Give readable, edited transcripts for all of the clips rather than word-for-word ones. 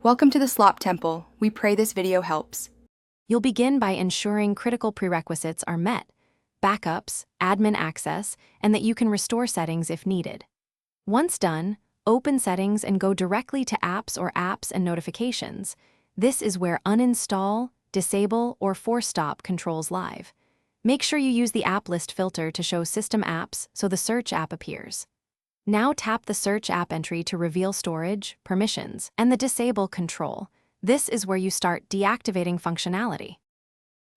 Welcome to the Slop Temple. We pray this video helps. You'll begin by ensuring critical prerequisites are met: backups, admin access, and that you can restore settings if needed. Once done, open Settings and go directly to Apps or Apps and Notifications. This is where uninstall, disable, or force stop controls live. Make sure you use the app list filter to show system apps so the search app appears. Now tap the search app entry to reveal storage, permissions, and the disable control. This is where you start deactivating functionality.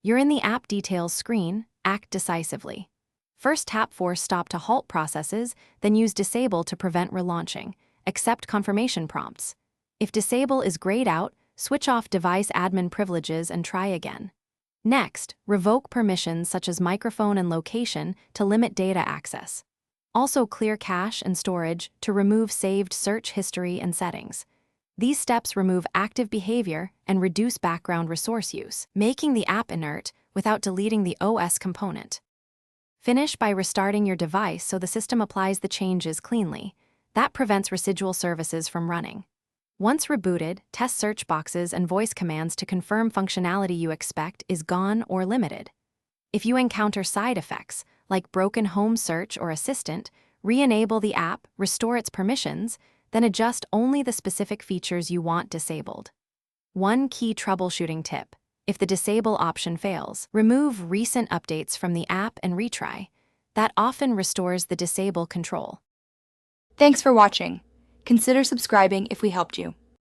You're in the app details screen. Act decisively. First tap force stop to halt processes, then use disable to prevent relaunching. Accept confirmation prompts. If disable is grayed out, switch off device admin privileges and try again. Next, revoke permissions such as microphone and location to limit data access. Also clear cache and storage to remove saved search history and settings. These steps remove active behavior and reduce background resource use, making the app inert without deleting the OS component. Finish by restarting your device so the system applies the changes cleanly. That prevents residual services from running. Once rebooted, test search boxes and voice commands to confirm functionality you expect is gone or limited. If you encounter side effects, like broken home search or assistant, re-enable the app, restore its permissions, then adjust only the specific features you want disabled. One key troubleshooting tip: if the disable option fails, remove recent updates from the app and retry. That often restores the disable control. Thanks for watching. Consider subscribing if we helped you.